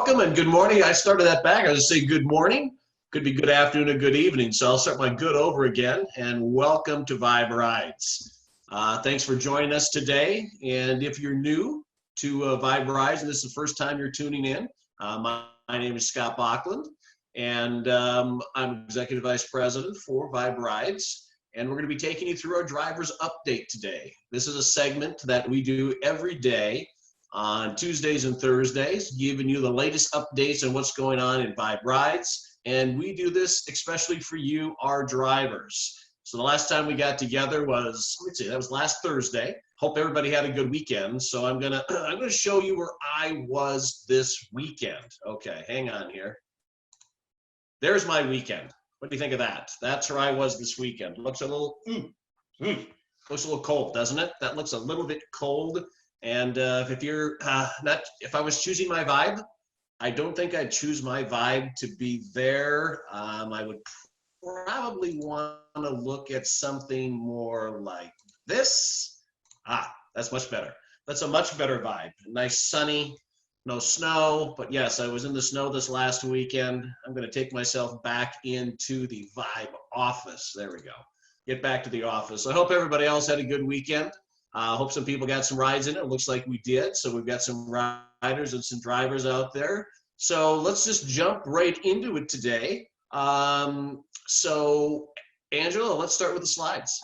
welcome and good morning. I started that back. I was say good morning. Could be good afternoon or good evening. So I'll start my good over again. And welcome to Vibe Rides. Thanks for joining us today. And if you're new to Vibe Rides and this is the first time you're tuning in, my name is Scott Bachland, and I'm Executive Vice President for Vibe Rides. And we're going to be taking you through our driver's update today. This is a segment that we do every day on Tuesdays and Thursdays, giving you the latest updates on what's going on in Vibe Rides. And we do this especially for you, our drivers. So the last time we got together was, let's see, that was last Thursday. Hope everybody had a good weekend. So I'm gonna show you where I was this weekend. Okay, hang on here. There's my weekend. What do you think of that? That's where I was this weekend. Looks a little, looks a little cold, doesn't it? That looks a little bit cold. And if you're if I was choosing my vibe, I don't think I'd choose my vibe to be there. I would probably want to look at something more like this. That's much better. That's a much better vibe. Nice sunny, no snow, but yes, I was in the snow this last weekend. I'm going to take myself back into the Vibe office. There we go. Get back to the office. I hope everybody else had a good weekend. I hope some people got some rides in it. It looks like we did. So we've got some riders and some drivers out there. So let's just jump right into it today. So Angela, let's start with the slides.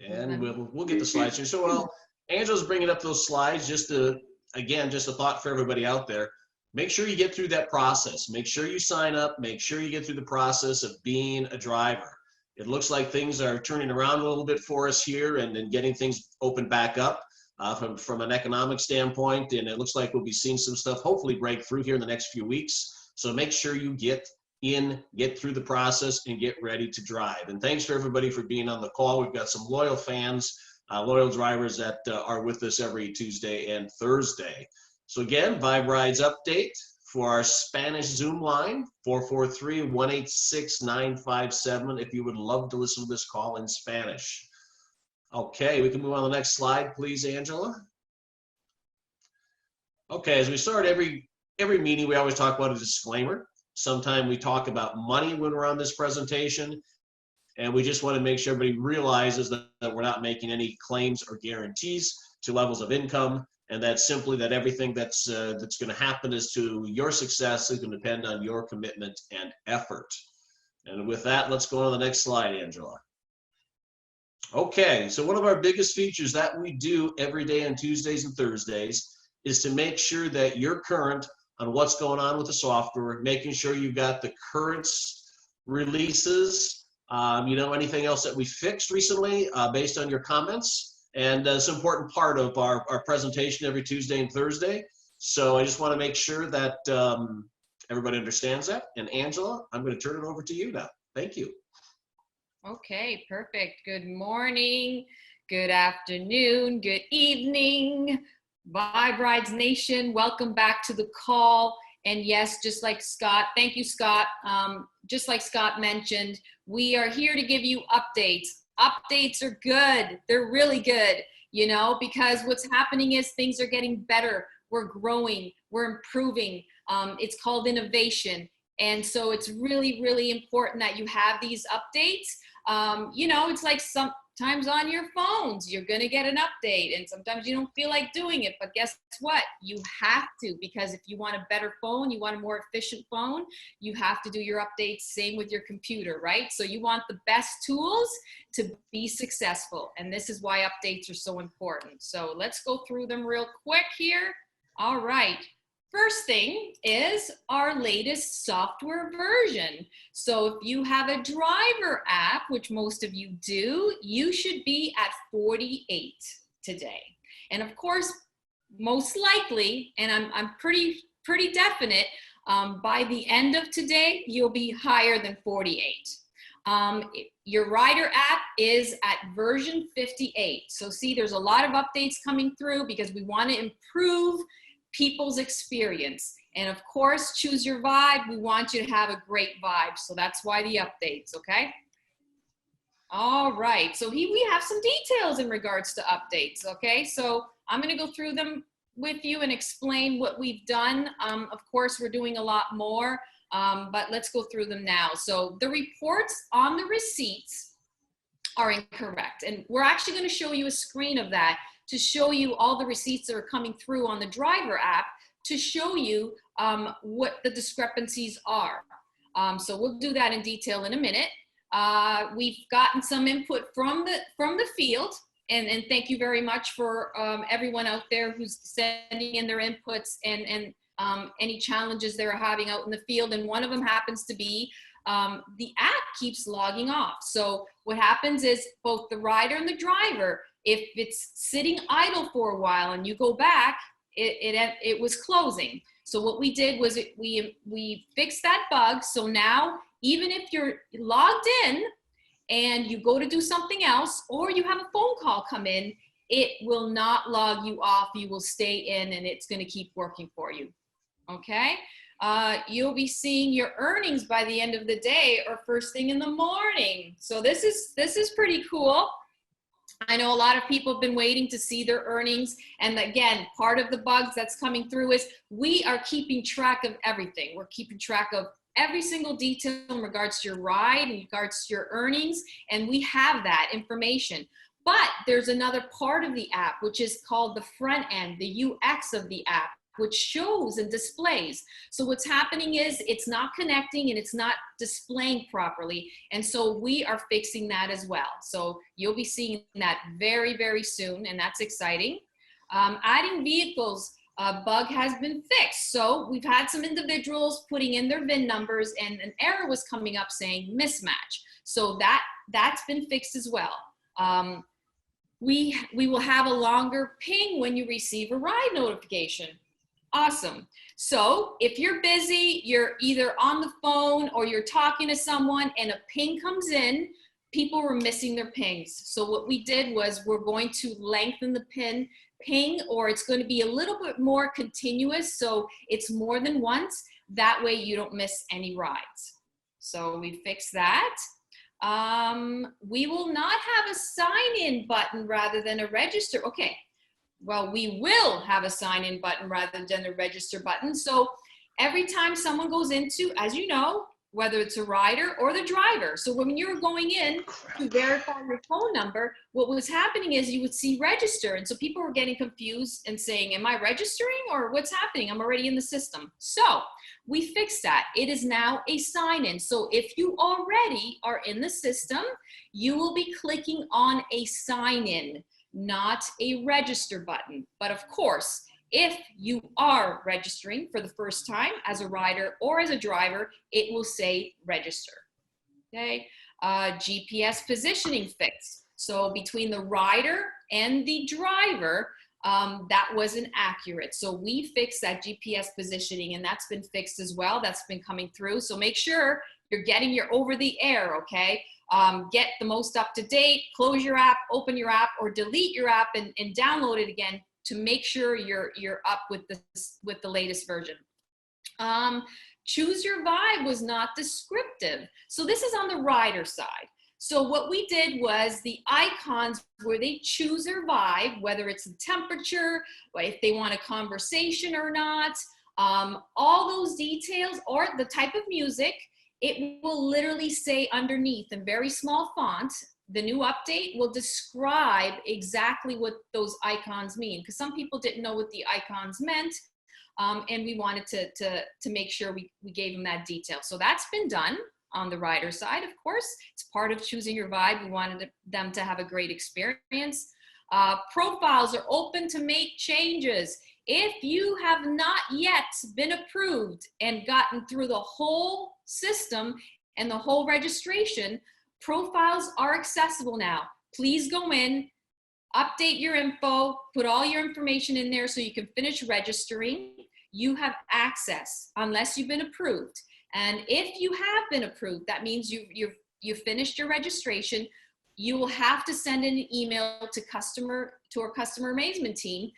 And we'll get the slides here. So well, Angela's bringing up those slides just to, again, just a thought for everybody out there. Make sure you get through that process. Make sure you sign up. Make sure you get through the process of being a driver. It looks like things are turning around a little bit for us here and getting things opened back up from an economic standpoint. And it looks like we'll be seeing some stuff hopefully break through here in the next few weeks. So make sure you get through the process and get ready to drive. And thanks for everybody for being on the call. We've got some loyal fans, loyal drivers that are with us every Tuesday and Thursday. So again, Vibe Rides update for our Spanish Zoom line, 443-186-957, if you would love to listen to this call in Spanish. Okay, we can move on to the next slide, please, Angela. Okay, as we start every meeting, we always talk about a disclaimer. Sometimes we talk about money when we're on this presentation, and we just want to make sure everybody realizes that we're not making any claims or guarantees to levels of income, and that's simply that everything that's going to happen as to your success is going to depend on your commitment and effort. And with that, let's go on to the next slide, Angela. Okay, so one of our biggest features that we do every day on Tuesdays and Thursdays is to make sure that you're current on what's going on with the software, making sure you've got the current releases, anything else that we fixed recently based on your comments. And it's an important part of our presentation every Tuesday and Thursday. So I just want to make sure that everybody understands that. And Angela, I'm going to turn it over to you now. Thank you. Okay, perfect. Good morning, good afternoon, good evening, Vibe Rides Nation. Welcome back to the call. And yes, just like Scott, thank you, Scott. Just like Scott mentioned, we are here to give you updates. Updates are good. They're really good, because what's happening is things are getting better. We're growing, we're improving. It's called innovation. And so it's really, really important that you have these updates. It's like sometimes on your phones, you're going to get an update and sometimes you don't feel like doing it, but guess what? You have to, because if you want a better phone, you want a more efficient phone, you have to do your updates. Same with your computer, right? So you want the best tools to be successful. And this is why updates are so important. So let's go through them real quick here. All right. First thing is our latest software version. So if you have a driver app, which most of you do, you should be at 48 today. And of course, most likely, and I'm pretty definite, by the end of today, you'll be higher than 48. Your rider app is at version 58. So see, there's a lot of updates coming through because we want to improve people's experience. And of course, choose your vibe. We want you to have a great vibe. So that's why the updates, okay? All right, so we have some details in regards to updates, okay? So I'm going to go through them with you and explain what we've done. Of course, we're doing a lot more, but let's go through them now. So the reports on the receipts are incorrect. And we're actually going to show you a screen of that to show you all the receipts that are coming through on the driver app to show you what the discrepancies are. So we'll do that in detail in a minute. We've gotten some input from the field, and thank you very much for everyone out there who's sending in their inputs and any challenges they're having out in the field. And one of them happens to be the app keeps logging off. So what happens is both the rider and the driver, if it's sitting idle for a while and you go back, it was closing. So what we did was we fixed that bug. So now even if you're logged in and you go to do something else, or you have a phone call come in, it will not log you off. You will stay in and it's going to keep working for you. Okay. You'll be seeing your earnings by the end of the day or first thing in the morning. So this is pretty cool. I know a lot of people have been waiting to see their earnings. And again, part of the bugs that's coming through is we are keeping track of everything. We're keeping track of every single detail in regards to your ride, in regards to your earnings, and we have that information. But there's another part of the app, which is called the front end, the UX of the app, which shows and displays. So what's happening is it's not connecting and it's not displaying properly. And so we are fixing that as well. So you'll be seeing that very, very soon, and that's exciting. Adding vehicles bug has been fixed. So we've had some individuals putting in their VIN numbers and an error was coming up saying mismatch. So that's been fixed as well. We will have a longer ping when you receive a ride notification. Awesome. So if you're busy, you're either on the phone or you're talking to someone and a ping comes in, people were missing their pings. So what we did was we're going to lengthen the ping, or it's going to be a little bit more continuous. So it's more than once. That way you don't miss any rides. So we fixed that. We will not have a sign-in button rather than a register. Okay. Well, we will have a sign-in button rather than a register button. So every time someone goes into, as you know, whether it's a rider or the driver. So when you were going in to verify your phone number, what was happening is you would see register. And so people were getting confused and saying, am I registering or what's happening? I'm already in the system. So we fixed that. It is now a sign-in. So if you already are in the system, you will be clicking on a sign-in, not a register button. But of course, if you are registering for the first time as a rider or as a driver, it will say register. Okay. GPS positioning fix. So between the rider and the driver, that wasn't accurate. So we fixed that GPS positioning, and that's been fixed as well. That's been coming through. So make sure you're getting your over the air, okay? Get the most up to date, close your app, open your app, or delete your app and download it again to make sure you're up with the latest version. Choose your vibe was not descriptive. So this is on the rider side. So what we did was the icons where they choose their vibe, whether it's the temperature, or if they want a conversation or not, all those details or the type of music, it will literally say underneath in very small font. The new update will describe exactly what those icons mean, because some people didn't know what the icons meant, and we wanted to make sure we gave them that detail. So that's been done on the rider side, of course. It's part of choosing your vibe. We wanted them to have a great experience. Profiles are open to make changes. If you have not yet been approved and gotten through the whole system and the whole registration, profiles are accessible now. Please go in, update your info, put all your information in there so you can finish registering. You have access unless you've been approved. And if you have been approved, that means you've finished your registration. You will have to send an email to our customer amazement team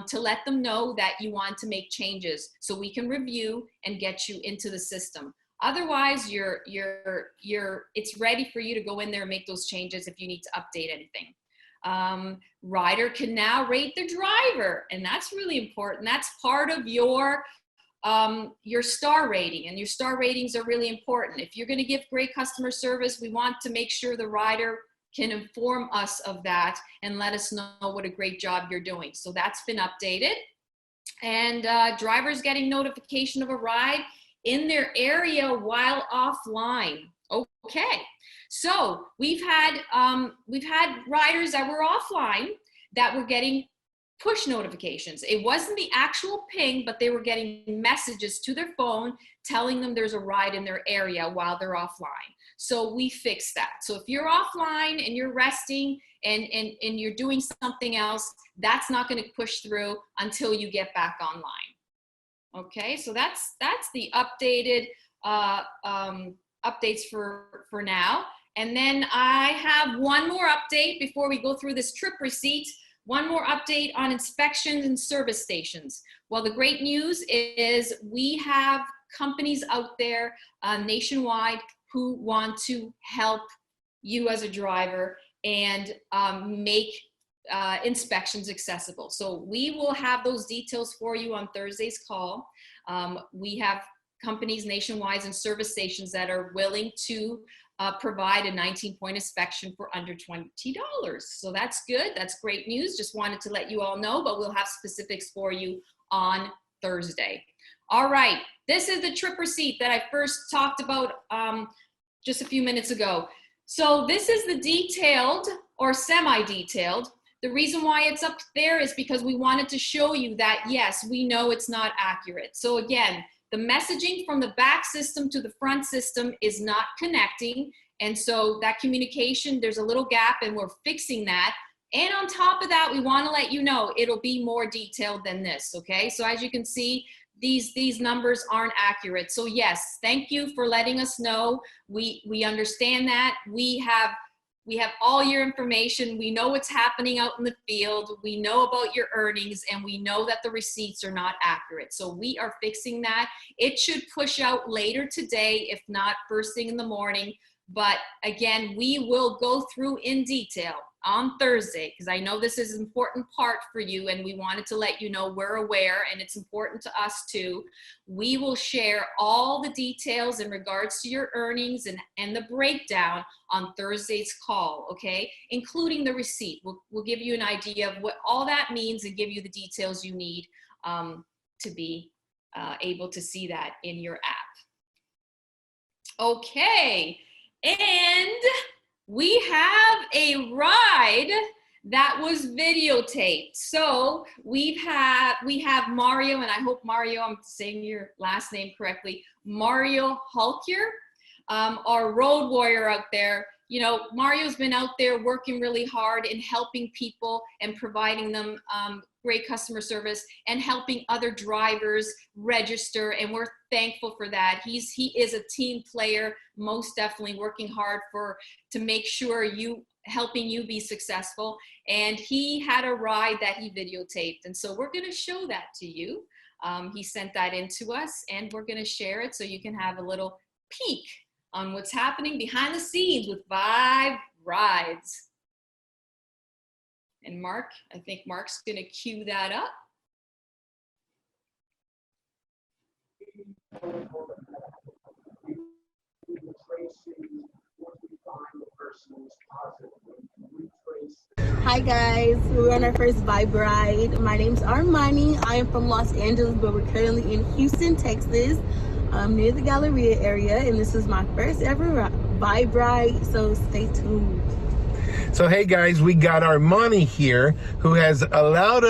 to let them know that you want to make changes so we can review and get you into the system. Otherwise, it's ready for you to go in there and make those changes if you need to update anything. Rider can now rate the driver, and that's really important. That's part of your star rating, and your star ratings are really important. If you're going to give great customer service, we want to make sure the rider can inform us of that and let us know what a great job you're doing. So that's been updated. And drivers getting notification of a ride in their area while offline. Okay, so we've had riders that were offline that were getting push notifications. It wasn't the actual ping, but they were getting messages to their phone telling them there's a ride in their area while they're offline. So we fixed that. So if you're offline and you're resting and you're doing something else, that's not going to push through until you get back online. Okay, so that's the updated updates for now. And then I have one more update before we go through this trip receipt. One more update on inspections and service stations. Well, the great news is we have companies out there nationwide who want to help you as a driver and make inspections accessible. So we will have those details for you on Thursday's call. We have companies nationwide and service stations that are willing to provide a 19-point inspection for under $20. So that's good. That's great news. Just wanted to let you all know, but we'll have specifics for you on Thursday. All right. This is the trip receipt that I first talked about just a few minutes ago. So this is the detailed or semi-detailed. The reason why it's up there is because we wanted to show you that, yes, we know it's not accurate. So again, the messaging from the back system to the front system is not connecting. And so that communication, there's a little gap, and we're fixing that. And on top of that, we want to let you know it'll be more detailed than this, okay? So as you can see, these numbers aren't accurate. So yes, thank you for letting us know. We understand that. We have all your information. We know what's happening out in the field. We know about your earnings, and we know that the receipts are not accurate. So we are fixing that. It should push out later today, if not first thing in the morning. But again, we will go through in detail on Thursday, because I know this is an important part for you, and we wanted to let you know we're aware, and it's important to us too. We will share all the details in regards to your earnings and the breakdown on Thursday's call, okay? Including the receipt. We'll give you an idea of what all that means and give you the details you need to be able to see that in your app. Okay, and we have a ride that was videotaped. So we have Mario, and I hope, Mario, I'm saying your last name correctly, Mario Hulkier, our road warrior out there. You know, Mario's been out there working really hard in helping people and providing them great customer service and helping other drivers register, and we're thankful for that. He is a team player, most definitely working hard to make sure helping you be successful. And he had a ride that he videotaped, and so we're going to show that to you. He sent that in to us, and we're going to share it so you can have a little peek on what's happening behind the scenes with Vibe Rides. And Mark, I think Mark's going to cue that up. Hi guys, we're on our first Vibe Ride. My name's Armani. I am from Los Angeles, but we're currently in Houston, Texas, near the Galleria area, and this is my first ever Vibe Ride, so stay tuned. So hey guys, we got Armani here, who has allowed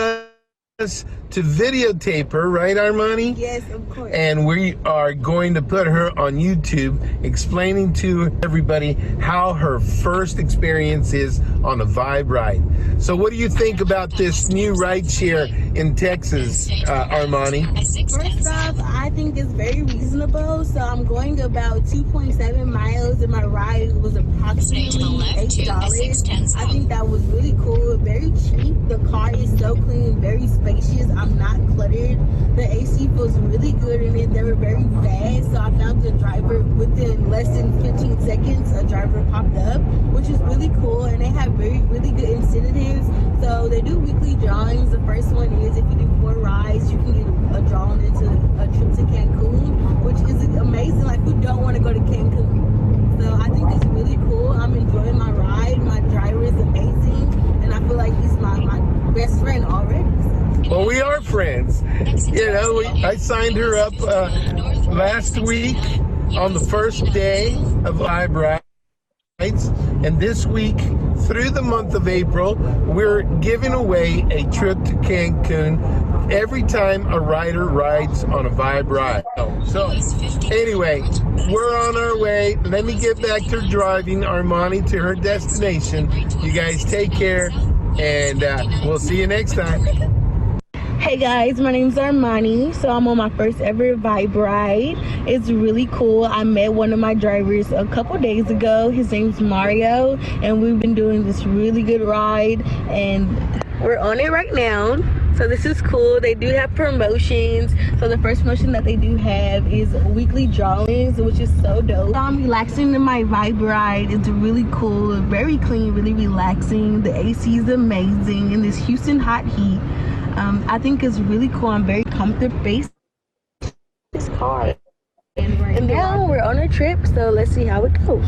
us to videotape her, right Armani? Yes, of course. And we are going to put her on YouTube, explaining to everybody how her first experience is on a Vibe Ride. So what do you think about this new ride share in Texas, Armani? First off, I think it's very reasonable. So I'm going about 2.7 miles, and my ride was approximately $8. I think that was really cool, very cheap. The car is so clean, very spacious. I'm not cluttered. The AC feels really good in it. They were very fast, so I found the driver within less than 15 seconds. A driver popped up, which is really cool, and they have really good incentives So they do weekly drawings. The first one is if you do 4 rides, you can get a drawing into a trip to Cancun, which is amazing. Like, who don't want to go to Cancun? So I think it's really cool. I'm enjoying my ride. My driver is amazing, and I feel like he's my best friend already. So. Well, we are friends. You know, I signed her up last week on the first day of Vibe Rides, and this week through the month of April, we're giving away a trip to Cancun every time a rider rides on a Vibe Ride. So anyway, we're on our way. Let me get back to driving Armani to her destination. You guys take care, and we'll see you next time. Hey guys, my name's Armani. So I'm on my first ever Vibe Ride. It's really cool. I met one of my drivers a couple days ago. His name's Mario, and we've been doing this really good ride, and we're on it right now. So this is cool. They do have promotions. So the first promotion that they do have is weekly drawings, which is so dope. I'm relaxing in my Vibe Ride. It's really cool, very clean, really relaxing. The AC is amazing in this Houston hot heat. I think it's really cool. I'm very comfortable based this car. And now we're on a trip, so let's see how it goes.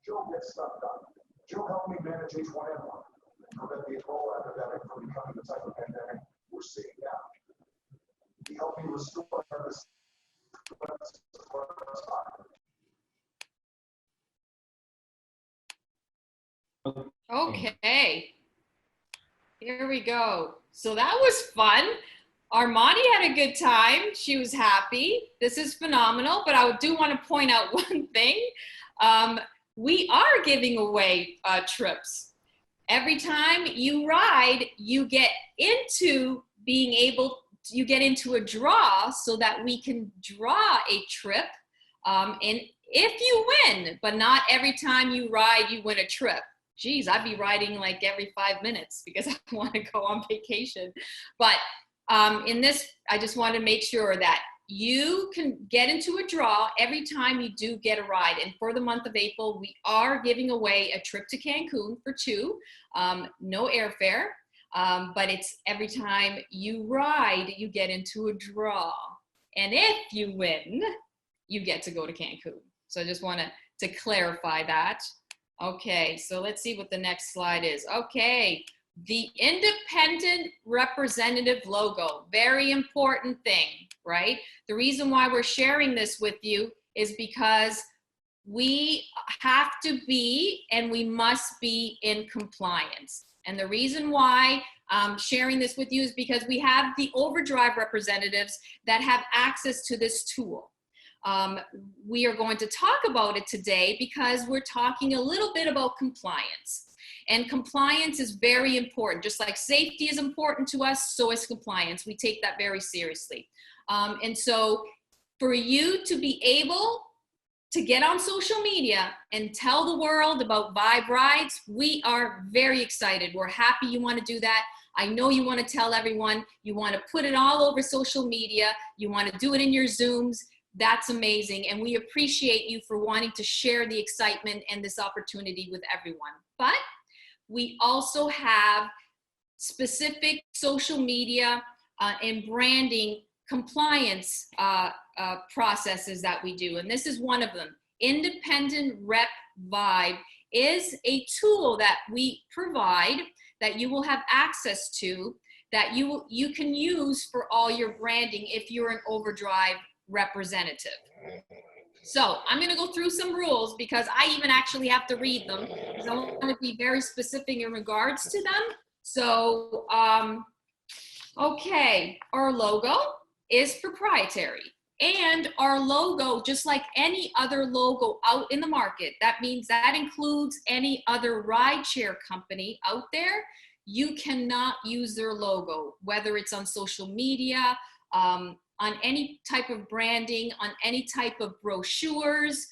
Joe gets stuff done. Joe helped me manage H1N1 and prevent the Ebola epidemic from becoming the type of pandemic we're seeing now. He helped me restore this. Okay, here we go. So that was fun. Armani had a good time. She was happy. This is phenomenal, but I do want to point out one thing. We are giving away trips. Every time you ride, you get into being able, you get into a draw so that we can draw a trip. And if you win, but not every time you ride, you win a trip. Geez, I'd be riding like every 5 minutes because I want to go on vacation. But in this, I just want to make sure that you can get into a draw every time you do get a ride. And for the month of April, we are giving away a trip to Cancun for 2, no airfare, but it's every time you ride, you get into a draw. And if you win, you get to go to Cancun. So I just want to clarify that. Okay, so let's see what the next slide is. Okay, the independent representative logo, very important thing, right? The reason why we're sharing this with you is because we have to be and we must be in compliance. And the reason why I'm sharing this with you is because we have the Overdrive representatives that have access to this tool. We are going to talk about it today because we're talking a little bit about compliance. And compliance is very important. Just like safety is important to us, so is compliance. We take that very seriously. And so for you to be able to get on social media and tell the world about Vibe Rides, we are very excited. We're happy you want to do that. I know you want to tell everyone. You want to put it all over social media. You want to do it in your Zooms. That's amazing. And we appreciate you for wanting to share the excitement and this opportunity with everyone. But we also have specific social media and branding compliance processes that we do. And this is one of them. Independent Rep Vibe is a tool that we provide that you will have access to, that you can use for all your branding if you're an Overdrive representative. So I'm going to go through some rules because I even actually have to read them because I want to be very specific in regards to them. So, okay, our logo is proprietary, and our logo, just like any other logo out in the market, that means that includes any other rideshare company out there, you cannot use their logo, whether it's on social media, on any type of branding, on any type of brochures,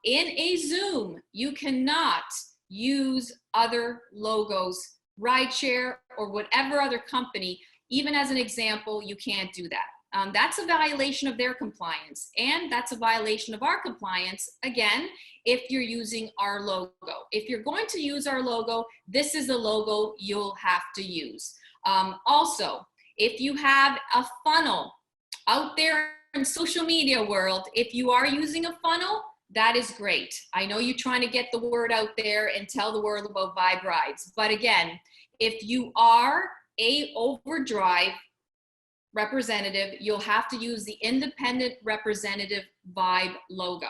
in a Zoom, you cannot use other logos, rideshare or whatever other company. even as an example, you can't do that. That's a violation of their compliance, and that's a violation of our compliance, again, if you're using our logo. If you're going to use our logo, this is the logo you'll have to use. Also, if you have a funnel out there in social media world, if you are using a funnel, that is great. I know you're trying to get the word out there and tell the world about Vibe Rides, but again, if you are a Overdrive representative, you'll have to use the independent representative Vibe logo.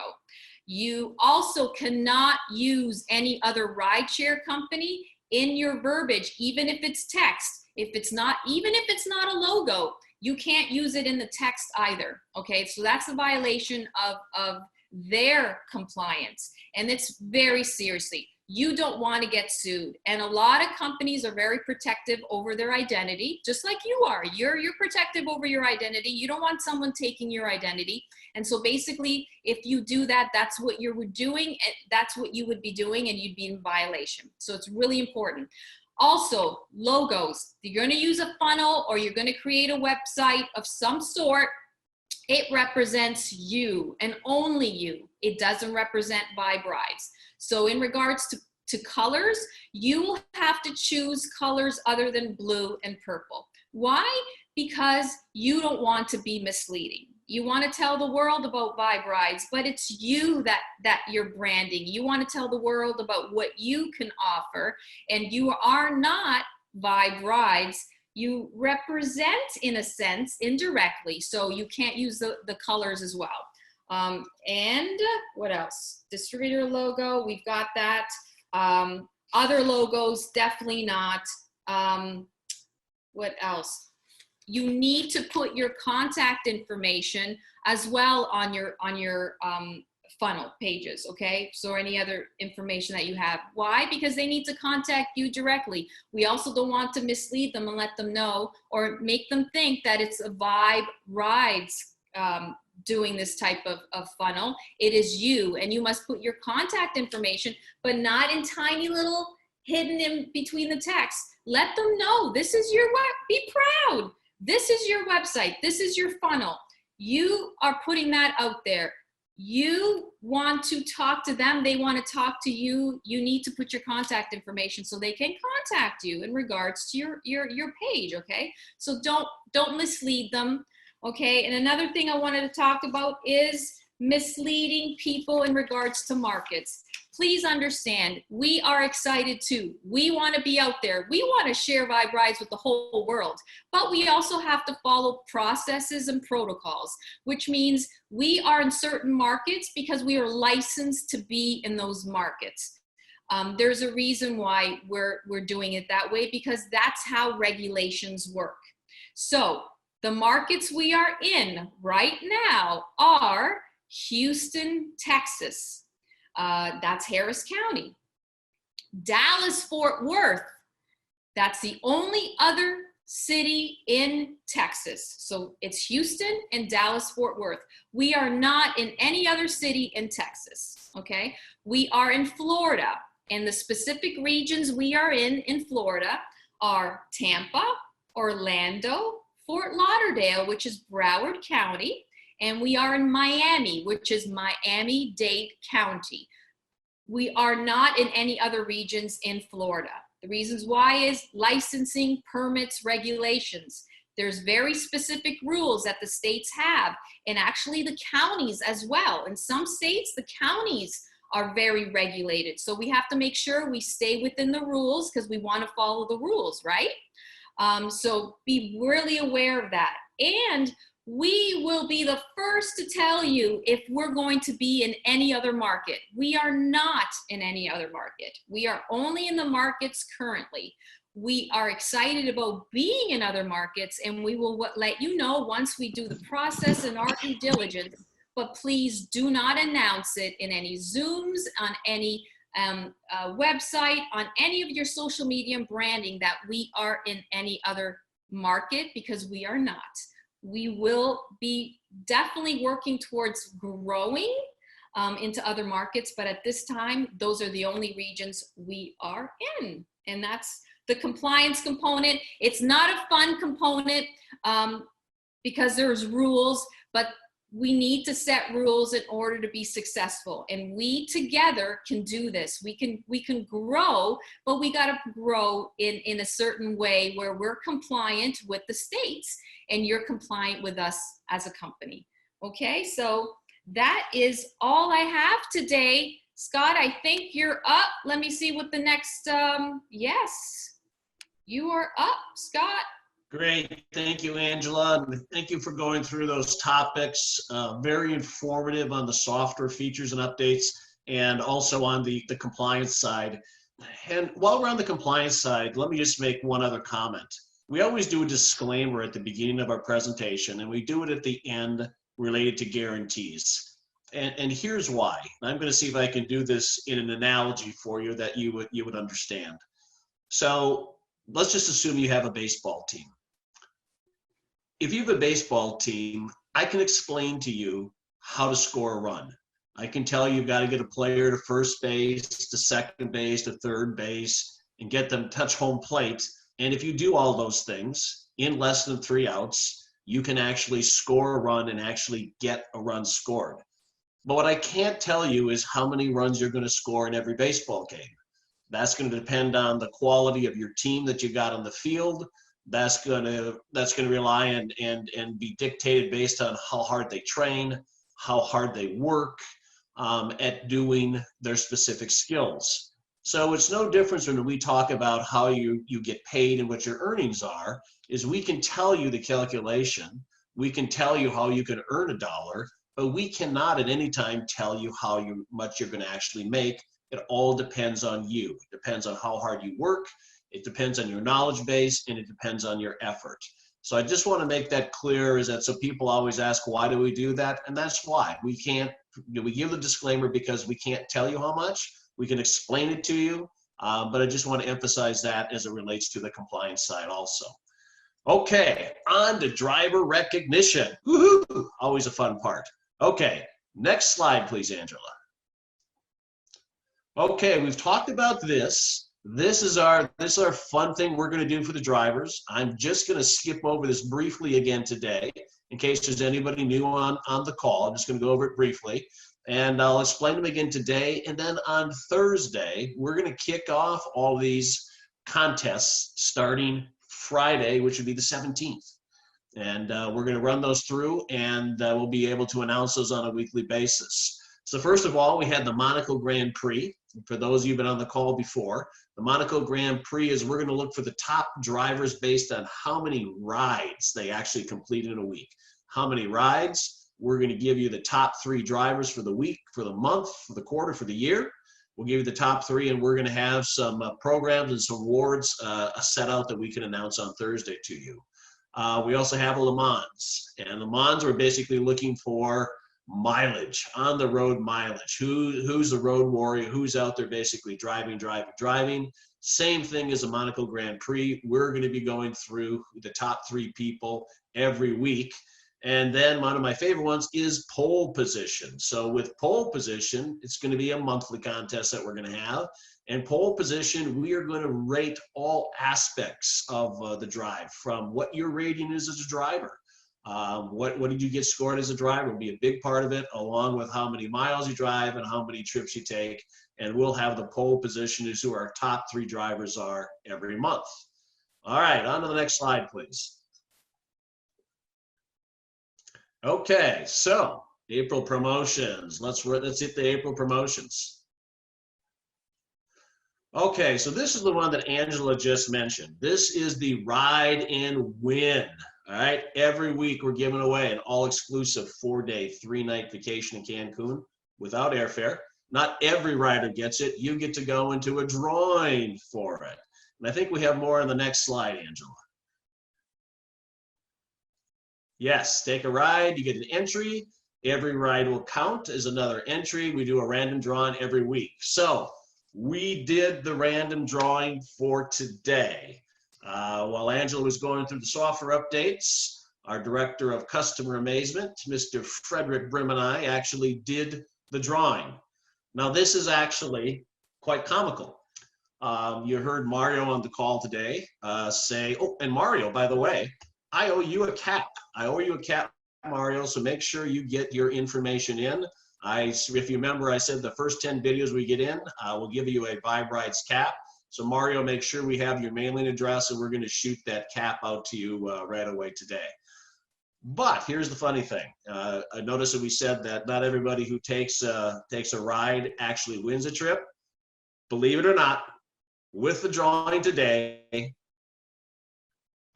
You also cannot use any other rideshare company in your verbiage, even if it's text. Even if it's not a logo, you can't use it in the text either. Okay, so that's a violation of their compliance, and it's very seriously. You don't want to get sued, and a lot of companies are very protective over their identity, just like you are. You're protective over your identity. You don't want someone taking your identity, and so basically, if you do that, that's what you're doing, and that's what you would be doing, and you'd be in violation. So it's really important. Also, logos. You're going to use a funnel, or you're going to create a website of some sort. It represents you and only you. It doesn't represent Vibe Rides. So in regards to colors, you will have to choose colors other than blue and purple. Why? Because you don't want to be misleading. You want to tell the world about Vibe Rides, but it's you that you're branding. You want to tell the world about what you can offer, and you are not Vibe Rides. You represent, in a sense, indirectly, so you can't use the colors as well. And what else? Distributor logo, we've got that. Other logos, definitely not. What else? You need to put your contact information as well on your funnel pages, okay? So any other information that you have. Why? Because they need to contact you directly. We also don't want to mislead them and let them know or make them think that it's a Vibe Rides doing this type of funnel. It is you, and you must put your contact information, but not in tiny little hidden in between the text. Let them know this is your web. Be proud. This is your website. This is your funnel. You are putting that out there. You want to talk to them. They want to talk to you. You need to put your contact information so they can contact you in regards to your page. Okay. So don't mislead them. Okay. And another thing I wanted to talk about is misleading people in regards to markets. Please understand, we are excited too. We want to be out there. We want to share Vibe Rides with the whole world, but we also have to follow processes and protocols, which means we are in certain markets because we are licensed to be in those markets. There's a reason why we're doing it that way, because that's how regulations work. So the markets we are in right now are Houston, Texas. That's Harris County. Dallas, Fort Worth. That's the only other city in Texas. So it's Houston and Dallas, Fort Worth. We are not in any other city in Texas, okay? We are in Florida, and the specific regions we are in Florida are Tampa, Orlando, Fort Lauderdale, which is Broward County, and we are in Miami, which is Miami-Dade County. We are not in any other regions in Florida. The reasons why is licensing, permits, regulations. There's very specific rules that the states have, and actually the counties as well. In some states, the counties are very regulated. So we have to make sure we stay within the rules because we want to follow the rules, right? So be really aware of that. And we will be the first to tell you if we're going to be in any other market. We are not in any other market. We are only in the markets currently. We are excited about being in other markets, and we will let you know once we do the process and our due diligence, but please do not announce it in any Zooms, on any website, on any of your social media branding that we are in any other market, because we are not. We will be definitely working towards growing into other markets, but at this time, those are the only regions we are in. And that's the compliance component. It's not a fun component because there's rules, but we need to set rules in order to be successful. And we together can do this. We can grow, but we got to grow in a certain way where we're compliant with the states and you're compliant with us as a company. Okay, so that is all I have today. Scott, I think you're up. Let me see what the next, yes, you are up, Scott. Great. Thank you, Angela. And thank you for going through those topics. Very informative on the software features and updates, and also on the compliance side. And while we're on the compliance side, let me just make one other comment. We always do a disclaimer at the beginning of our presentation, and we do it at the end related to guarantees. And here's why. I'm going to see if I can do this in an analogy for you that you would understand. So let's just assume you have a baseball team. If you have a baseball team, I can explain to you how to score a run. I can tell you you've got to get a player to first base, to second base, to third base, and get them to touch home plate. And if you do all those things in less than 3 outs, you can actually score a run and actually get a run scored. But what I can't tell you is how many runs you're going to score in every baseball game. That's going to depend on the quality of your team that you got on the field. That's going to rely and be dictated based on how hard they train, how hard they work at doing their specific skills. So it's no difference when we talk about how you get paid and what your earnings are, is we can tell you the calculation, we can tell you how you can earn $1, but we cannot at any time tell you how much you're going to actually make. It all depends on you. It depends on how hard you work. It depends on your knowledge base, and it depends on your effort. So I just want to make that clear, is that so people always ask, why do we do that? And that's why. We can't, we give the disclaimer because we can't tell you how much. We can explain it to you, but I just want to emphasize that as it relates to the compliance side also. Okay, on to driver recognition. Woohoo! Always a fun part. Okay, next slide, please, Angela. Okay, we've talked about this. This is our fun thing we're going to do for the drivers. I'm just going to skip over this briefly again today in case there's anybody new on the call. I'm just going to go over it briefly, and I'll explain them again today. And then on Thursday, we're going to kick off all these contests starting Friday, which would be the 17th. And we're going to run those through, and we'll be able to announce those on a weekly basis. So first of all, we had the Monaco Grand Prix. For those of you who've been on the call before, the Monaco Grand Prix is we're going to look for the top drivers based on how many rides they actually complete in a week. How many rides? We're going to give you the top 3 drivers for the week, for the month, for the quarter, for the year. We'll give you the top 3, and we're going to have some programs and some awards set out that we can announce on Thursday to you. We also have a Le Mans, and Le Mans we're basically looking for mileage, on the road mileage. Who's the road warrior? Who's out there basically driving? Same thing as the Monaco Grand Prix. We're going to be going through the top 3 people every week. And then one of my favorite ones is pole position. So with pole position, it's going to be a monthly contest that we're going to have. And pole position, we are going to rate all aspects of the drive, from what your rating is as a driver. What did you get scored as a driver will be a big part of it, along with how many miles you drive and how many trips you take. And we'll have the pole positioners who our top 3 drivers are every month. All right, on to the next slide, please. Okay, so April promotions. Let's hit the April promotions. Okay, so this is the one that Angela just mentioned. This is the Ride and Win. All right, every week we're giving away an all-exclusive 4-day, 3-night vacation in Cancun without airfare. Not every rider gets it. You get to go into a drawing for it. And I think we have more on the next slide, Angela. Yes, take a ride, you get an entry. Every ride will count as another entry. We do a random drawing every week. So we did the random drawing for today. While Angela was going through the software updates, our Director of Customer Amazement, Mr. Frederick Brim, and I actually did the drawing. Now this is actually quite comical. You heard Mario on the call today say, oh, and Mario, by the way, I owe you a cap. I owe you a cap, Mario, so make sure you get your information in. If you remember, I said the first 10 videos we get in, we'll give you a Vibe Rides cap. So Mario, make sure we have your mailing address, and we're going to shoot that cap out to you right away today. But here's the funny thing. I noticed that we said that not everybody who takes a ride actually wins a trip. Believe it or not, with the drawing today,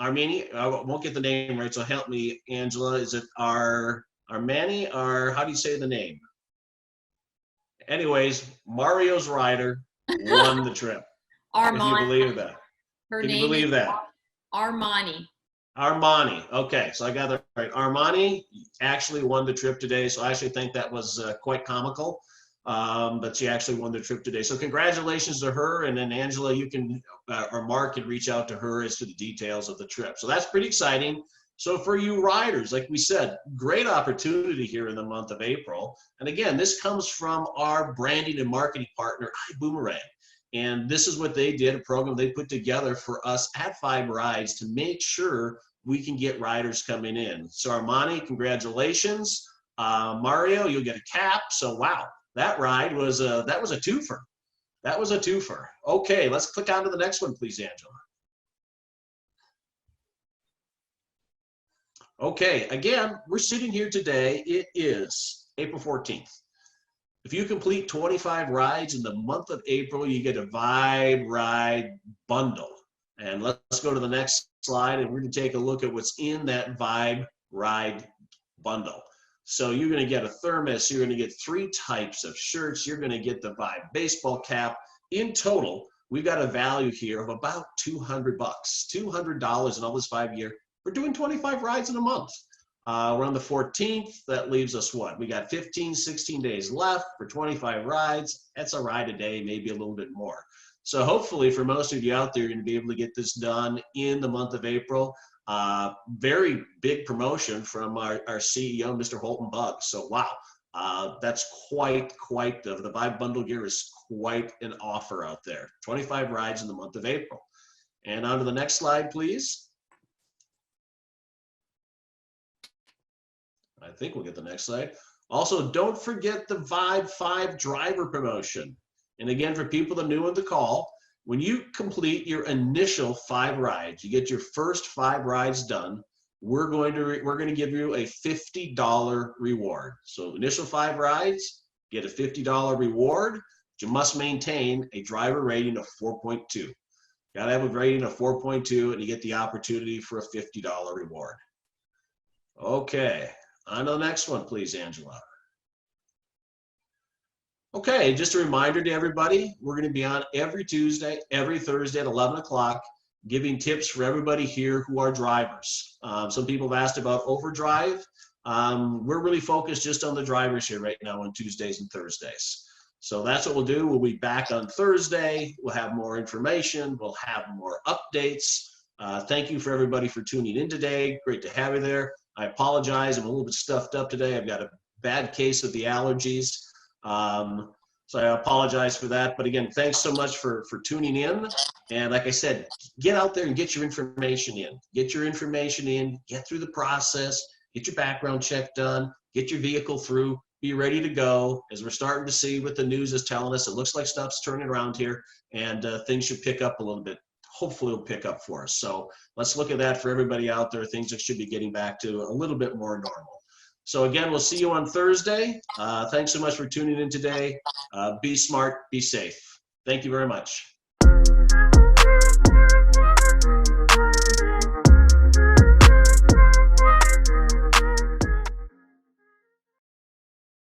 Armani, I won't get the name right, so help me, Angela. Is it Armani, or how do you say the name? Anyways, Mario's rider won the trip. Armani. If you believe that. Her Can you name believe is that? Armani. Armani. Okay, so I got that right. Armani actually won the trip today, so I actually think that was quite comical. But she actually won the trip today. So congratulations to her, and then Angela, you can, or Mark can reach out to her as to the details of the trip. So that's pretty exciting. So for you riders, like we said, great opportunity here in the month of April. And again, this comes from our branding and marketing partner, iBoomerang. And this is what they did, a program they put together for us at Vibe Rides to make sure we can get riders coming in. So Armani, congratulations. Mario, you'll get a cap. So wow, that ride was that was a twofer. That was a twofer. Okay, let's click on to the next one, please, Angela. Okay, again, we're sitting here today. It is April 14th. If you complete 25 rides in the month of April, you get a Vibe Ride bundle. And let's go to the next slide, and we're going to take a look at what's in that Vibe Ride bundle. So you're going to get a thermos, you're going to get 3 types of shirts, you're going to get the Vibe baseball cap. In total, we've got a value here of about $200, $200 in all this 5-year. We're doing 25 rides in a month. We're on the 14th. That leaves us what? We got 15, 16 days left for 25 rides. That's a ride a day, maybe a little bit more. So hopefully for most of you out there, you're going to be able to get this done in the month of April. Very big promotion from our CEO, Mr. Holton Buggs. So wow, that's quite the Vibe Bundle Gear is quite an offer out there. 25 rides in the month of April. And on to the next slide, please. I think we'll get the next slide. Also, don't forget the Vibe 5 driver promotion. And again, for people that are new on the call, when you complete your initial 5 rides, you get your first 5 rides done, we're going to give you a $50 reward. So initial 5 rides, get a $50 reward. You must maintain a driver rating of 4.2. Got to have a rating of 4.2, and you get the opportunity for a $50 reward. Okay. On to the next one, please, Angela. Okay, just a reminder to everybody, we're going to be on every Tuesday, every Thursday at 11 o'clock, giving tips for everybody here who are drivers. Some people have asked about overdrive. We're really focused just on the drivers here right now on Tuesdays and Thursdays. So that's what we'll do. We'll be back on Thursday. We'll have more information. We'll have more updates. Thank you for everybody for tuning in today. Great to have you there. I apologize. I'm a little bit stuffed up today. I've got a bad case of the allergies. So I apologize for that. But again, thanks so much for tuning in. And like I said, get out there and get your information in. Get your information in, get through the process, get your background check done, get your vehicle through, be ready to go. As we're starting to see what the news is telling us, it looks like stuff's turning around here, and things should pick up a little bit. Hopefully it'll pick up for us. So let's look at that for everybody out there. Things that should be getting back to a little bit more normal. So again, we'll see you on Thursday. Thanks so much for tuning in today. Be smart, be safe. Thank you very much.